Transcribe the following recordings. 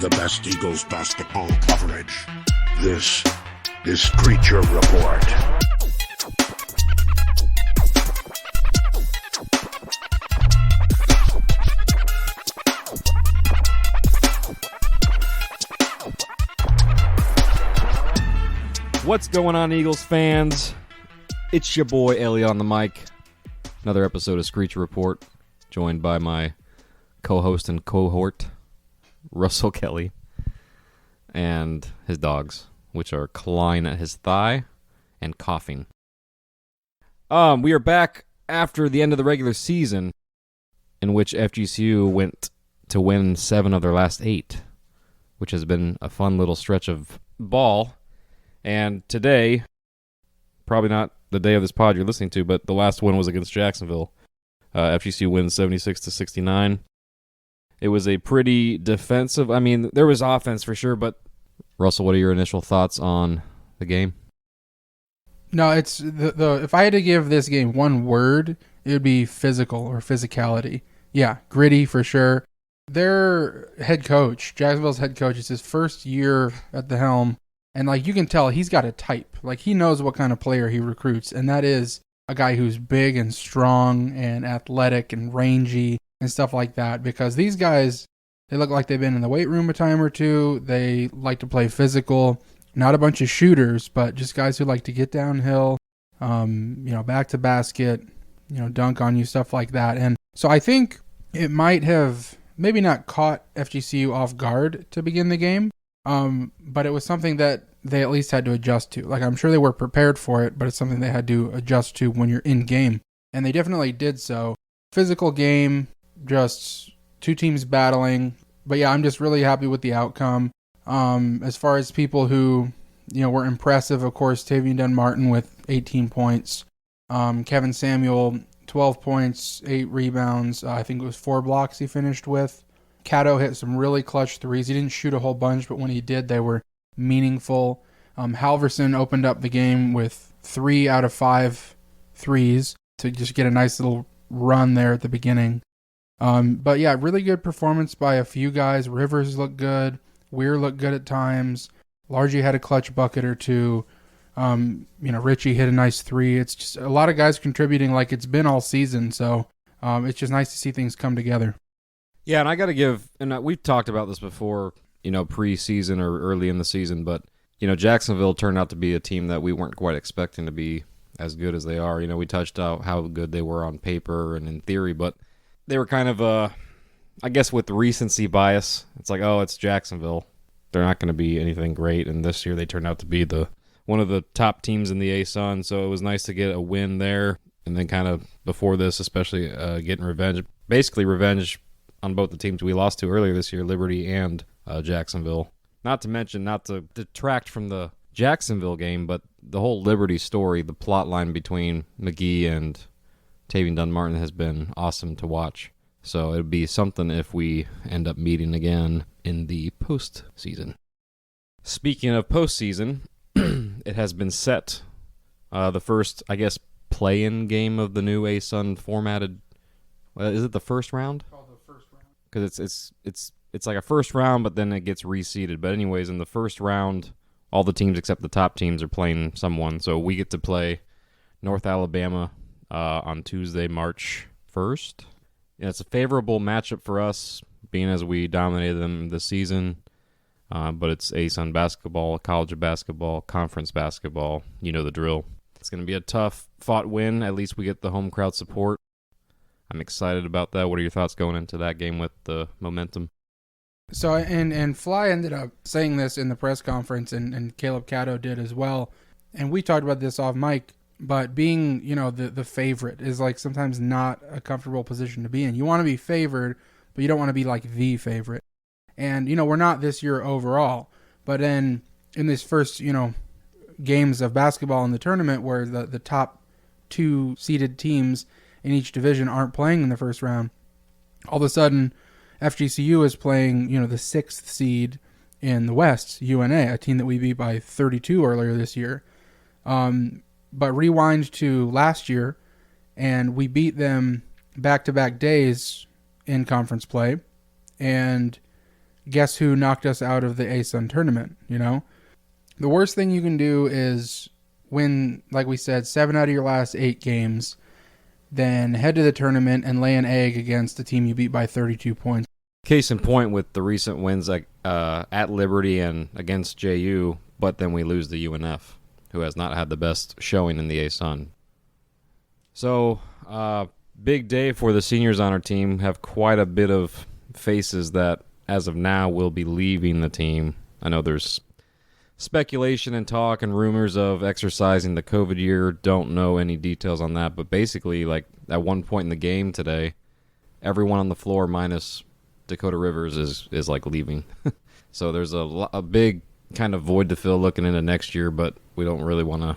the best Eagles basketball coverage. This is Creature Report. What's going on, Eagles fans? It's your boy Elliott on the mic. Another episode of Screecher Report, joined by my co-host and cohort, Russell Kelly, and his dogs, which are clawing at his thigh and coughing. We are back after the end of the regular season, in which FGCU went to win 7 of their last 8, which has been a fun little stretch of ball. And today, probably not the day of this pod you're listening to, but the last one was against Jacksonville. FGCU wins 76-69. It was a pretty defensive. I mean, there was offense for sure, but Russell, what are your initial thoughts on the game? No, it's the if I had to give this game one word, it would be physical or physicality. Yeah, gritty for sure. Their head coach, Jacksonville's head coach, it's his first year at the helm. And, like, you can tell he's got a type. Like, he knows what kind of player he recruits. And that is a guy who's big and strong and athletic and rangy and stuff like that. Because these guys, they look like they've been in the weight room a time or two. They like to play physical. Not a bunch of shooters, but just guys who like to get downhill, back to basket, dunk on you, stuff like that. And so I think it might have maybe not caught FGCU off guard to begin the game. But it was something that they at least had to adjust to. Like, I'm sure they were prepared for it, but it's something they had to adjust to when you're in game. And they definitely did so. Physical game, just two teams battling. But yeah, I'm just really happy with the outcome. As far as people who, were impressive, of course, Tavian Dunn-Martin with 18 points. Kevin Samuel, 12 points, 8 rebounds. I think it was 4 blocks he finished with. Catto hit some really clutch threes. He didn't shoot a whole bunch, but when he did, they were meaningful. Halverson opened up the game with 3 out of 5 threes to just get a nice little run there at the beginning. But yeah, really good performance by a few guys. Rivers looked good. Weir looked good at times. Largey had a clutch bucket or two. Richie hit a nice 3. It's just a lot of guys contributing like it's been all season. So it's just nice to see things come together. Yeah, and I got to give, and we've talked about this before, pre-season or early in the season, but, Jacksonville turned out to be a team that we weren't quite expecting to be as good as they are. We touched out how good they were on paper and in theory, but they were kind of, I guess with recency bias. It's like, oh, it's Jacksonville. They're not going to be anything great, and this year they turned out to be one of the top teams in the ASUN, so it was nice to get a win there, and then kind of before this, especially getting revenge. Basically revenge on both the teams we lost to earlier this year, Liberty and Jacksonville. Not to mention, not to detract from the Jacksonville game, but the whole Liberty story, the plot line between McGee and Tavian Dunn-Martin has been awesome to watch. So it'd be something if we end up meeting again in the postseason. Speaking of postseason, it has been set. The first, I guess, play-in game of the new ASUN formatted. Is it the first round? Because it's like a first round, but then it gets reseeded. But anyways, in the first round, all the teams except the top teams are playing someone. So we get to play North Alabama on Tuesday, March 1st. Yeah, it's a favorable matchup for us, being as we dominated them this season. But it's ASUN basketball, college of basketball, conference basketball. You know the drill. It's going to be a tough fought win. At least we get the home crowd support. I'm excited about that. What are your thoughts going into that game with the momentum? So, and Fly ended up saying this in the press conference, and Caleb Catto did as well. And we talked about this off mic, but being, the favorite is like sometimes not a comfortable position to be in. You want to be favored, but you don't want to be like the favorite. And, we're not this year overall, but in this first, games of basketball in the tournament where the top 2 seeded teams in each division aren't playing in the first round, all of a sudden FGCU is playing, the 6th seed in the West, UNA, a team that we beat by 32 earlier this year. But rewind to last year, and we beat them back-to-back days in conference play. And guess who knocked us out of the ASUN tournament, you know? The worst thing you can do is win, like we said, 7 out of your last 8 games, then head to the tournament and lay an egg against a team you beat by 32 points. Case in point with the recent wins at Liberty and against JU, but then we lose to UNF, who has not had the best showing in the ASUN. So, big day for the seniors on our team. Have quite a bit of faces that, as of now, will be leaving the team. I know there's speculation and talk and rumors of exercising the COVID year. Don't know any details on that, but basically, like at one point in the game today, everyone on the floor minus Dakota Rivers is like leaving. So there's a big kind of void to fill looking into next year, but we don't really want to.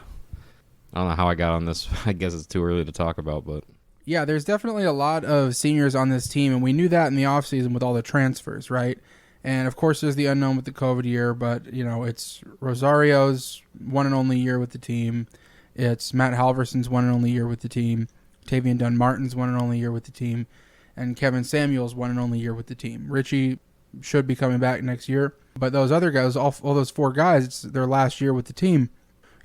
I don't know how I got on this. I guess it's too early to talk about, but yeah, there's definitely a lot of seniors on this team, and we knew that in the offseason with all the transfers, right? And, of course, there's the unknown with the COVID year, but, you know, it's Rosario's one and only year with the team. It's Matt Halverson's one and only year with the team. Tavian Dunn-Martin's one and only year with the team. And Kevin Samuel's one and only year with the team. Richie should be coming back next year. But those other guys, all those 4 guys, it's their last year with the team.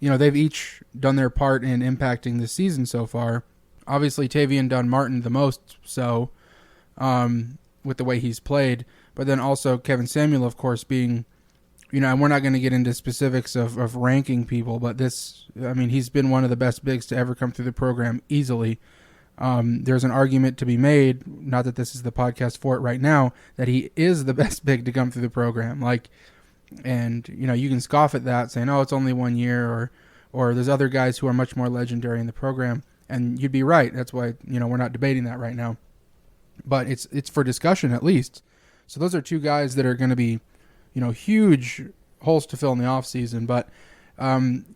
You know, they've each done their part in impacting the season so far. Obviously, Tavian Dunn-Martin the most so with the way he's played. But then also Kevin Samuel, of course, being, you know, and we're not going to get into specifics of ranking people, but he's been one of the best bigs to ever come through the program easily. There's an argument to be made, not that this is the podcast for it right now, that he is the best big to come through the program. And, you know, you can scoff at that saying, oh, it's only 1 year, or there's other guys who are much more legendary in the program. And you'd be right. That's why, you know, we're not debating that right now. But it's for discussion at least. So those are 2 guys that are going to be, you know, huge holes to fill in the offseason. But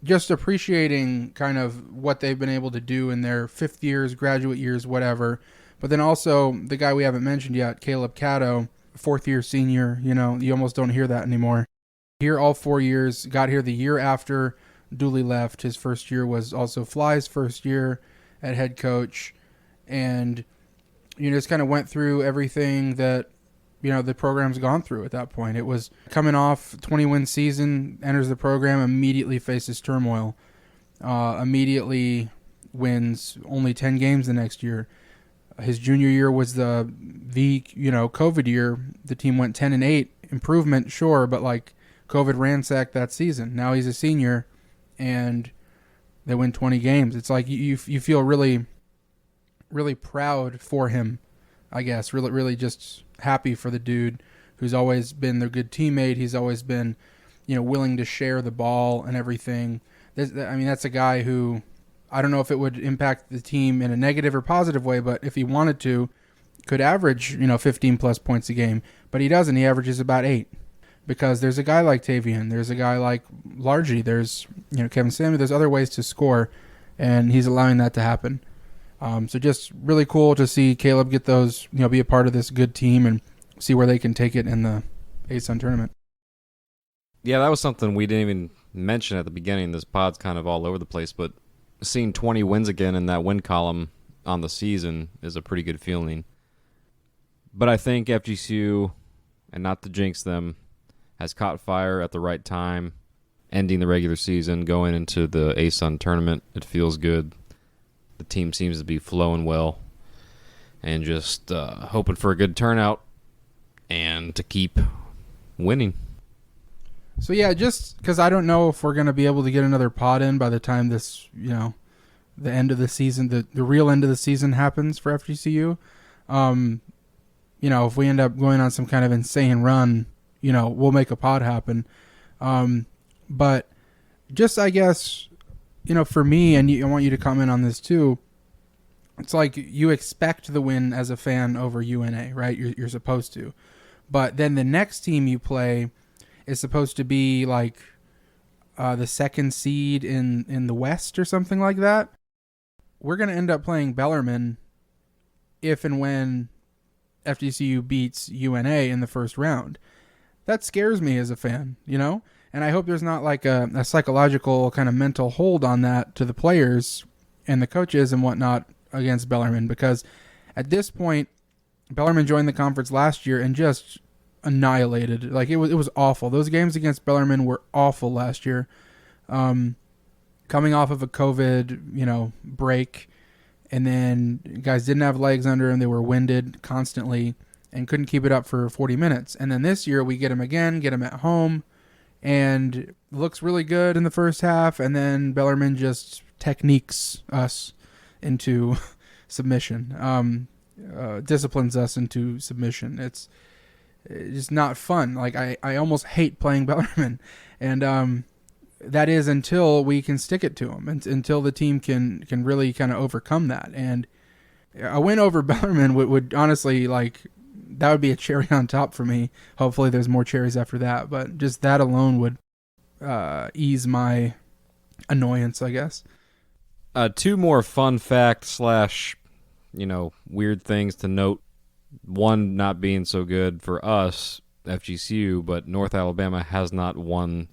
just appreciating kind of what they've been able to do in their 5th years, graduate years, whatever. But then also the guy we haven't mentioned yet, Caleb Catto, 4th-year senior. You know, you almost don't hear that anymore. Here all 4 years, got here the year after Dooley left. His first year was also Fly's first year at head coach. And, you know, just kind of went through everything that, you know, the program's gone through at that point. It was coming off 20-win season, enters the program, immediately faces turmoil, immediately wins only 10 games the next year. His junior year was the COVID year. The team went 10-8, improvement, sure, but like COVID ransacked that season. Now he's a senior, and they win 20 games. It's like you feel really, really proud for him, I guess. Really, really just happy for the dude who's always been their good teammate. He's always been, you know, willing to share the ball and everything. That's a guy who, I don't know if it would impact the team in a negative or positive way, but if he wanted to, could average, you know, 15 plus points a game. But he doesn't. He averages about 8. Because there's a guy like Tavian, there's a guy like Largy, there's, you know, Kevin Samuel, there's other ways to score, and he's allowing that to happen. So just really cool to see Caleb get those, you know, be a part of this good team and see where they can take it in the ASUN tournament. Yeah, that was something we didn't even mention at the beginning. This pod's kind of all over the place, but seeing 20 wins again in that win column on the season is a pretty good feeling. But I think FGCU, and not to jinx them, has caught fire at the right time, ending the regular season, going into the ASUN tournament. It feels good. The team seems to be flowing well, and just hoping for a good turnout and to keep winning. So yeah, just because I don't know if we're going to be able to get another pod in by the time this, you know, the end of the season, the real end of the season happens for FGCU. You know, if we end up going on some kind of insane run, you know, we'll make a pod happen. But just, I guess, you know, for me, and I want you to comment on this too, it's like you expect the win as a fan over UNA, right? You're supposed to. But then the next team you play is supposed to be like the second seed in the West or something like that. We're going to end up playing Bellarmine if and when FGCU beats UNA in the first round. That scares me as a fan, you know? And I hope there's not like a psychological kind of mental hold on that to the players and the coaches and whatnot against Bellarmine, because at this point, Bellarmine joined the conference last year and just annihilated. Like it was awful. Those games against Bellarmine were awful last year. Coming off of a COVID, break, and then guys didn't have legs under them. They were winded constantly and couldn't keep it up for 40 minutes. And then this year we get them again, get them at home, and looks really good in the first half. And then Bellarmine just techniques us into submission, disciplines us into submission. It's just not fun. Like I almost hate playing Bellarmine, and that is until we can stick it to them, until the team can really kind of overcome that. And a win over Bellarmine would honestly, like, that would be a cherry on top for me. Hopefully there's more cherries after that, but just that alone would ease my annoyance, I guess. Two more fun facts / weird things to note. One not being so good for us, FGCU, but North Alabama has not won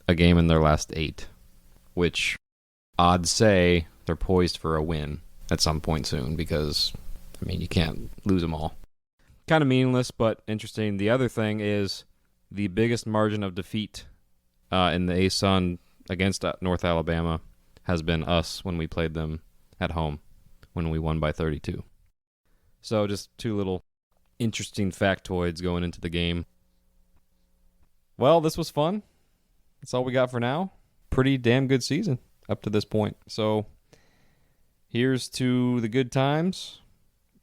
a game in their last 8, which odds say they're poised for a win at some point soon because, you can't lose them all. Kind of meaningless, but interesting. The other thing is the biggest margin of defeat in the ASUN against North Alabama has been us when we played them at home, when we won by 32. So just two little interesting factoids going into the game. Well, this was fun. That's all we got for now. Pretty damn good season up to this point. So here's to the good times.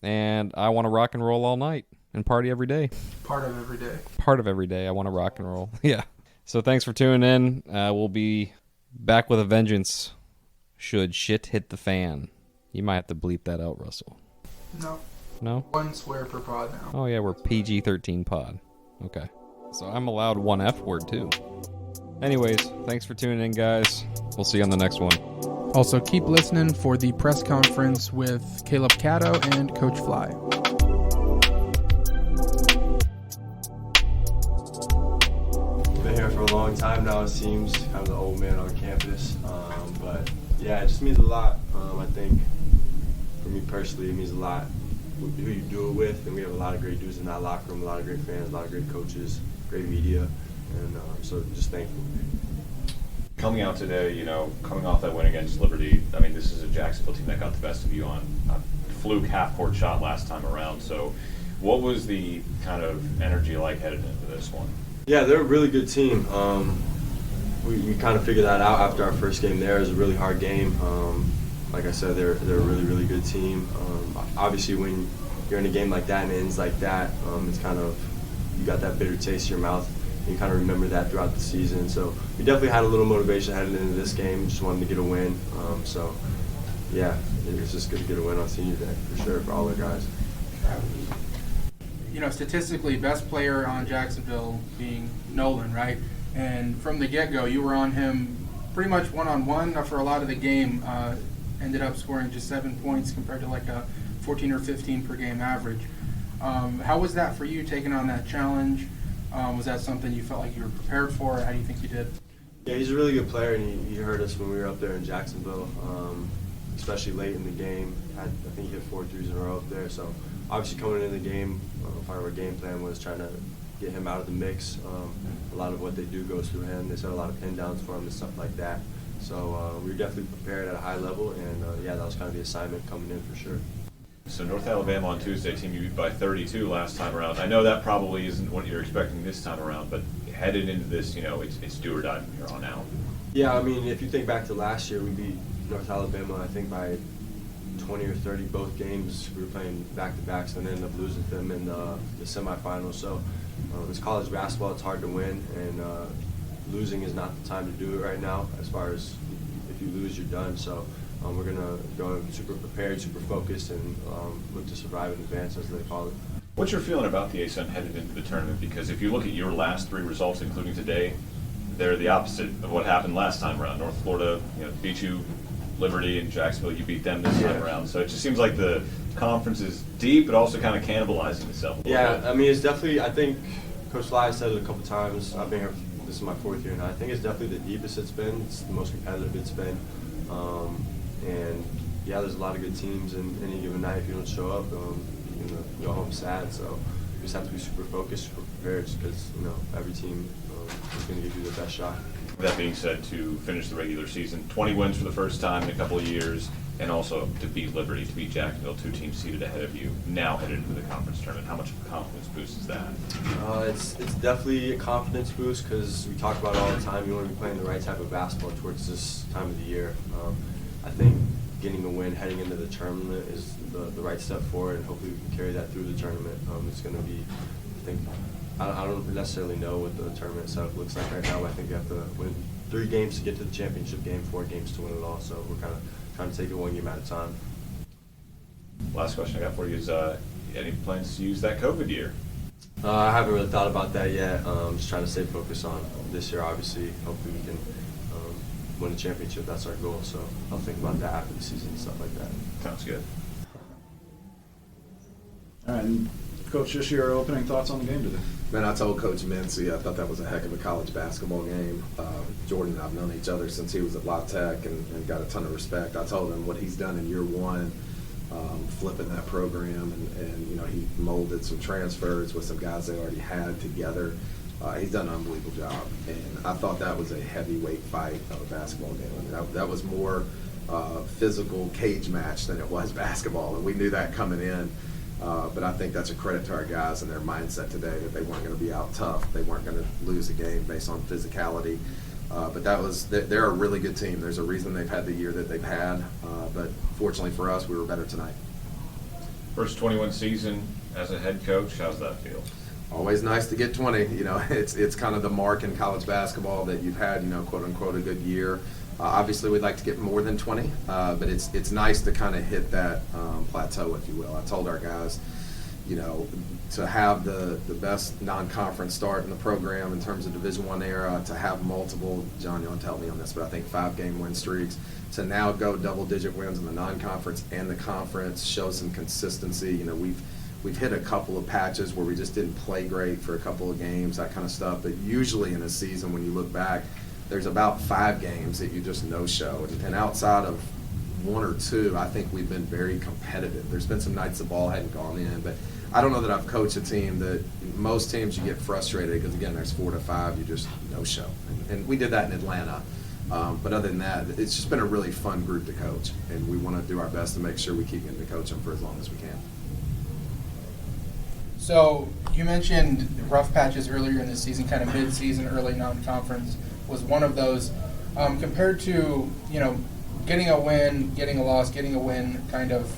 And I want to rock and roll all night and party every day. Part of every day. Part of every day. I want to rock and roll. Yeah. So thanks for tuning in. We'll be back with a vengeance should shit hit the fan. You might have to bleep that out, Russell. No. No? One swear per pod now. Oh, yeah, we're PG-13 pod. Okay. So I'm allowed one F word, too. Anyways, thanks for tuning in, guys. We'll see you on the next one. Also, keep listening for the press conference with Caleb Catto and Coach Fly. Been here for a long time now, it seems. Kind of the old man on campus. But yeah, it just means a lot. I think for me personally, it means a lot who you do it with. And we have a lot of great dudes in that locker room, a lot of great fans, a lot of great coaches, great media. And so just thankful. Coming out today, coming off that win against Liberty, this is a Jacksonville team that got the best of you on a fluke half-court shot last time around. So what was the kind of energy like headed into this one? Yeah, they're a really good team. We kind of figured that out after our first game there. It was a really hard game. Like I said, they're a really, really good team. Obviously, when you're in a game like that and it ends like that, it's kind of, you got that bitter taste in your mouth. You kind of remember that throughout the season. So we definitely had a little motivation heading into this game. Just wanted to get a win. So, yeah, it's just good to get a win on senior day for sure for all the guys. Statistically, best player on Jacksonville being Nolan, right? And from the get-go, you were on him pretty much one-on-one for a lot of the game. Ended up scoring just 7 points compared to like a 14 or 15 per game average. How was that for you, taking on that challenge? Was that something you felt like you were prepared for? How do you think you did? Yeah, he's a really good player, and he hurt us when we were up there in Jacksonville, especially late in the game. I think he hit 4 threes in a row up there. So obviously coming into the game, part of our game plan was trying to get him out of the mix. A lot of what they do goes through him. They set a lot of pin downs for him and stuff like that. So we were definitely prepared at a high level, and yeah, that was kind of the assignment coming in for sure. So North Alabama on Tuesday, team you beat by 32 last time around. I know that probably isn't what you're expecting this time around, but headed into this, it's do or die from here on out. Yeah, if you think back to last year, we beat North Alabama, I think, by 20 or 30 both games. We were playing back-to-backs and ended up losing them in the semifinals. So it's college basketball, it's hard to win, and losing is not the time to do it right now. As far as if you lose, you're done. So we're going to go super prepared, super focused, and look to survive and advance, as they call it. What's your feeling about the ASUN headed into the tournament? Because if you look at your last 3 results, including today, they're the opposite of what happened last time around. North Florida beat you, Liberty and Jacksonville, you beat them this time around. So it just seems like the conference is deep, but also kind of cannibalizing itself a little bit. It's definitely, I think Coach Fly said it a couple times. I've been here, this is my 4th year now. I think it's definitely the deepest it's been. It's the most competitive it's been. And yeah, there's a lot of good teams, and any given night, if you don't show up, you're going to go home sad. So just have to be super focused, super prepared, because every team is going to give you the best shot. That being said, to finish the regular season, 20 wins for the first time in a couple of years, and also to beat Liberty, to beat Jacksonville, 2 teams seated ahead of you, now headed into the conference tournament. How much of a confidence boost is that? It's definitely a confidence boost, because we talk about it all the time. You want to be playing the right type of basketball towards this time of the year. I think getting a win heading into the tournament is the right step forward, and hopefully we can carry that through the tournament. It's going to be, I think, I don't necessarily know what the tournament setup looks like right now, but I think you have to win 3 games to get to the championship game, 4 games to win it all. So we're kind of trying to take it 1 game at a time. Last question I got for you is, any plans to use that COVID year? I haven't really thought about that yet. Just trying to stay focused on this year, obviously. Hopefully we can win a championship. That's our goal. So I'll think about that after the season and stuff like that. Sounds good. All right, and Coach, just your opening thoughts on the game today. Man, I told Coach Mincy I thought that was a heck of a college basketball game. Jordan and I have known each other since he was at La Tech and got a ton of respect. I told him what he's done in year 1, flipping that program, and he molded some transfers with some guys they already had together. He's done an unbelievable job, and I thought that was a heavyweight fight of a basketball game. I mean, that was more physical cage match than it was basketball, and we knew that coming in. But I think that's a credit to our guys and their mindset today that they weren't going to be out tough. They weren't going to lose a game based on physicality. But they're a really good team. There's a reason they've had the year that they've had. But fortunately for us, we were better tonight. First 21 season as a head coach, how's that feel? Always nice to get 20. It's kind of the mark in college basketball that you've had, quote unquote, a good year. Obviously, we'd like to get more than 20, but it's nice to kind of hit that plateau, if you will. I told our guys, to have the best non-conference start in the program in terms of Division I era, to have multiple, John, you'll tell me on this, but I think 5-game win streaks, to now go double-digit wins in the non-conference and the conference, show some consistency. We've hit a couple of patches where we just didn't play great for a couple of games, that kind of stuff. But usually in a season, when you look back, there's about 5 games that you just no-show. And outside of 1 or 2, I think we've been very competitive. There's been some nights the ball hadn't gone in, but I don't know that I've coached a team that most teams you get frustrated because, again, there's 4 to 5, you just no-show. And we did that in Atlanta. But other than that, it's just been a really fun group to coach, and we want to do our best to make sure we keep getting to coach them for as long as we can. So you mentioned rough patches earlier in the season, kind of mid-season, early non-conference was one of those. Compared to, getting a win, getting a loss, getting a win kind of,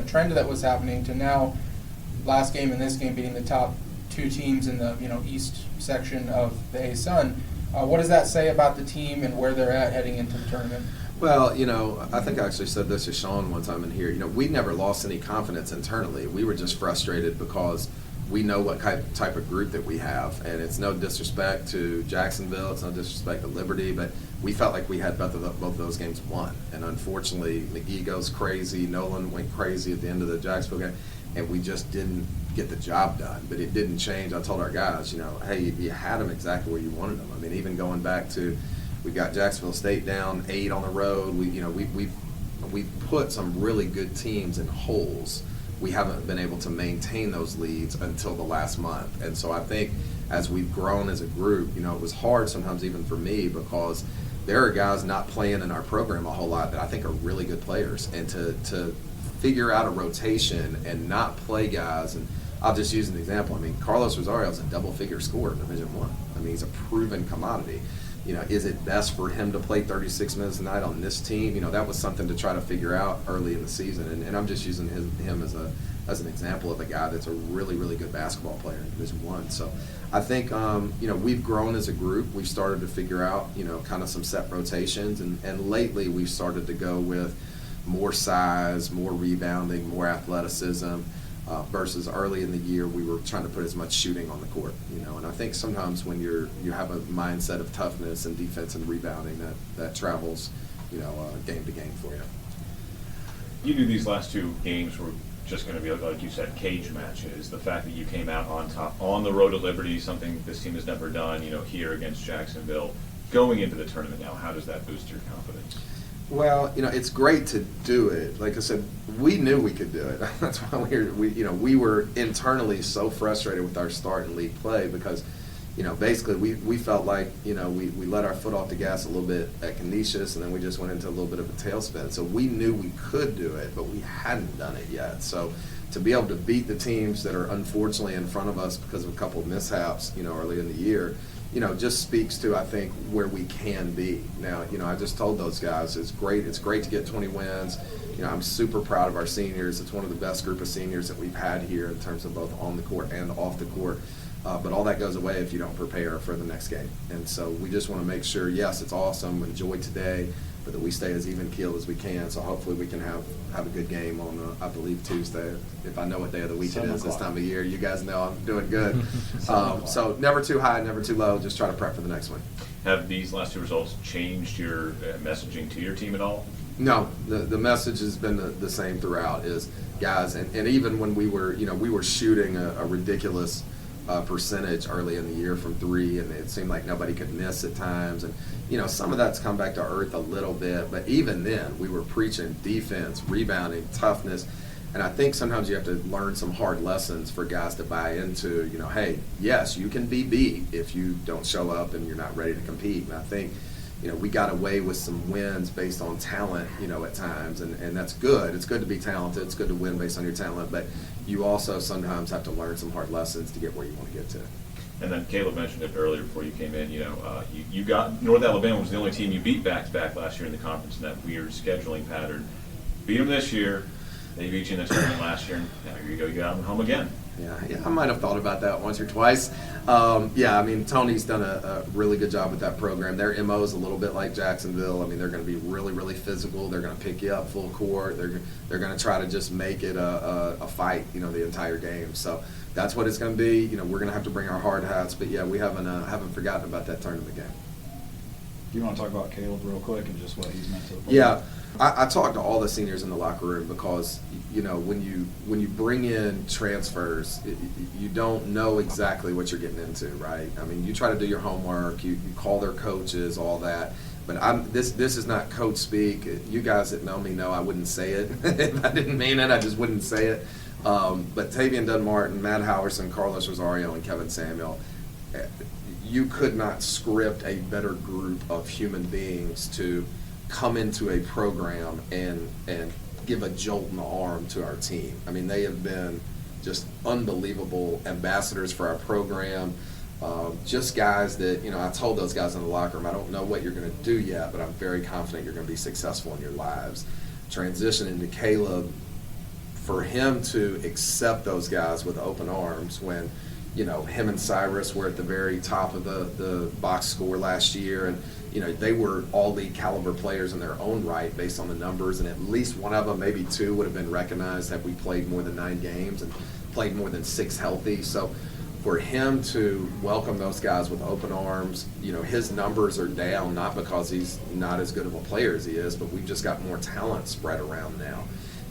trend that was happening to now last game and this game beating the top 2 teams in the, east section of the ASUN. What does that say about the team and where they're at heading into the tournament? Well, I think I actually said this to Sean one time in here. We never lost any confidence internally. We were just frustrated because we know what type of group that we have. And it's no disrespect to Jacksonville, it's no disrespect to Liberty, but we felt like we had both of those games won. And unfortunately, McGee goes crazy, Nolan went crazy at the end of the Jacksonville game, and we just didn't get the job done. But it didn't change. I told our guys, hey, you had them exactly where you wanted them. I mean, even going back to, we got Jacksonville State down 8 on the road. We've put some really good teams in holes. We haven't been able to maintain those leads until the last month. And so I think as we've grown as a group, it was hard sometimes even for me because there are guys not playing in our program a whole lot that I think are really good players. And to figure out a rotation and not play guys, and I'll just use an example. I mean, Carlos Rosario's a double-figure scorer in Division I. I mean, he's a proven commodity. Is it best for him to play 36 minutes a night on this team? That was something to try to figure out early in the season. And I'm just using him as an example of a guy that's a really, really good basketball player in Division I. So I think, we've grown as a group. We've started to figure out, kind of some set rotations. And lately we've started to go with more size, more rebounding, more athleticism. Versus early in the year, we were trying to put as much shooting on the court, And I think sometimes when you have a mindset of toughness and defense and rebounding, that travels, game to game for you. You knew these last 2 games were just going to be, like you said, cage matches. The fact that you came out on top on the road to Liberty, something this team has never done, here against Jacksonville. Going into the tournament now, how does that boost your confidence? Well, it's great to do it. Like I said, we knew we could do it. That's why we were internally so frustrated with our start in league play because, basically we felt like, we let our foot off the gas a little bit at Canisius, and then we just went into a little bit of a tailspin. So we knew we could do it, but we hadn't done it yet. So to be able to beat the teams that are unfortunately in front of us because of a couple of mishaps, early in the year, just speaks to, I think, where we can be. Now, I just told those guys it's great to get 20 wins. I'm super proud of our seniors. It's one of the best group of seniors that we've had here in terms of both on the court and off the court. But all that goes away if you don't prepare for the next game. And so we just want to make sure, yes, it's awesome, enjoy today, but that we stay as even-keeled as we can. So hopefully we can have a good game on, I believe, Tuesday. If I know what day of the week it is this time of year, you guys know I'm doing good. So never too high, never too low. Just try to prep for the next one. Have these last two results changed your messaging to your team at all? No, the message has been the same throughout. Is guys, and even when we were shooting a ridiculous percentage early in the year from three, and it seemed like nobody could miss at times, and some of that's come back to earth a little bit, but even then we were preaching defense, rebounding, toughness, and I think sometimes you have to learn some hard lessons for guys to buy into, hey, yes, you can be beat if you don't show up and you're not ready to compete. And I think we got away with some wins based on talent, at times, and that's good. It's good to be talented. It's good to win based on your talent, but you also sometimes have to learn some hard lessons to get where you want to get to. And then Caleb mentioned it earlier before you came in, you got North Alabama was the only team you beat back-to-back last year in the conference in that weird scheduling pattern. Beat them this year. They beat you in the tournament last year, and now here you go, you got them home again. Yeah, I might have thought about that once or twice. Tony's done a really good job with that program. Their MO is a little bit like Jacksonville. They're going to be really, really physical. They're going to pick you up full court. They're going to try to just make it a fight, the entire game. So that's what it's going to be. We're going to have to bring our hard hats. But yeah, we haven't forgotten about that tournament game. Do you want to talk about Caleb real quick and just what he's meant to the Yeah, I talked to all the seniors in the locker room because when you bring in transfers, you don't know exactly what you're getting into, right? You try to do your homework, you call their coaches, all that. But this is not coach speak. You guys that know me know I wouldn't say it. If I didn't mean it, I just wouldn't say it. But Tavian Dunmartin, Matt Howerson, Carlos Rosario, and Kevin Samuel, you could not script a better group of human beings to come into a program and give a jolt in the arm to our team. They have been just unbelievable ambassadors for our program. Just guys that, I told those guys in the locker room, I don't know what you're going to do yet, but I'm very confident you're going to be successful in your lives. Transitioning to Caleb, for him to accept those guys with open arms when, him and Cyrus were at the very top of the box score last year, and they were all league caliber players in their own right based on the numbers, and at least one of them, maybe two, would have been recognized had we played more than 9 games and played more than 6 healthy. So for him to welcome those guys with open arms, his numbers are down, not because he's not as good of a player as he is, but we've just got more talent spread around now.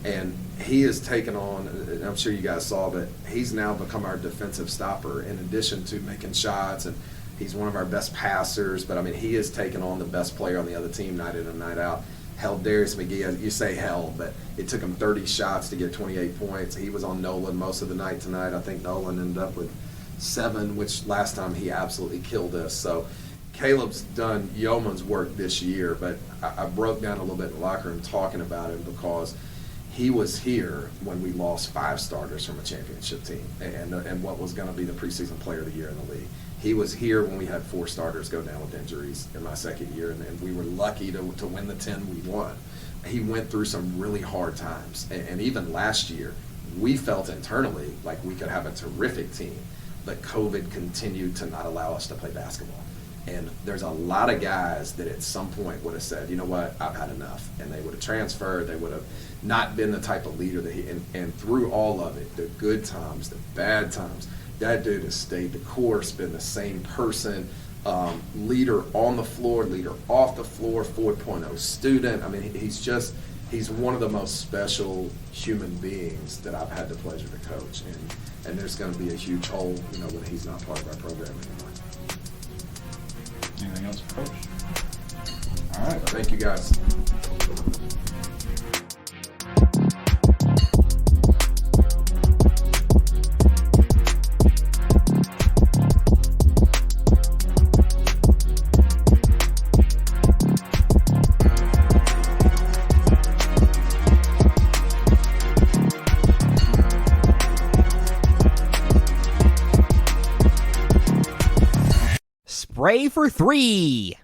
And he has taken on, and I'm sure you guys saw, but he's now become our defensive stopper in addition to making shots, and he's one of our best passers. But he has taken on the best player on the other team night in and night out. Held Darius McGee, you say held, but it took him 30 shots to get 28 points. He was on Nolan most of the night tonight. I think Nolan ended up with 7, which last time he absolutely killed us. So Caleb's done yeoman's work this year, but I broke down a little bit in the locker room talking about him because he was here when we lost 5 starters from a championship team and what was going to be the preseason player of the year in the league. He was here when we had 4 starters go down with injuries in my second year, and we were lucky to win the 10 we won. He went through some really hard times, and even last year, we felt internally like we could have a terrific team, but COVID continued to not allow us to play basketball. And there's a lot of guys that at some point would have said, you know what, I've had enough. And they would have transferred. They would have not been the type of leader that he, and through all of it, the good times, the bad times, that dude has stayed the course, been the same person, leader on the floor, leader off the floor, 4.0 student. He's one of the most special human beings that I've had the pleasure to coach. And there's going to be a huge hole, when he's not part of our program anymore. Anything else, Coach? All right. Thank you, guys. Spray for 3.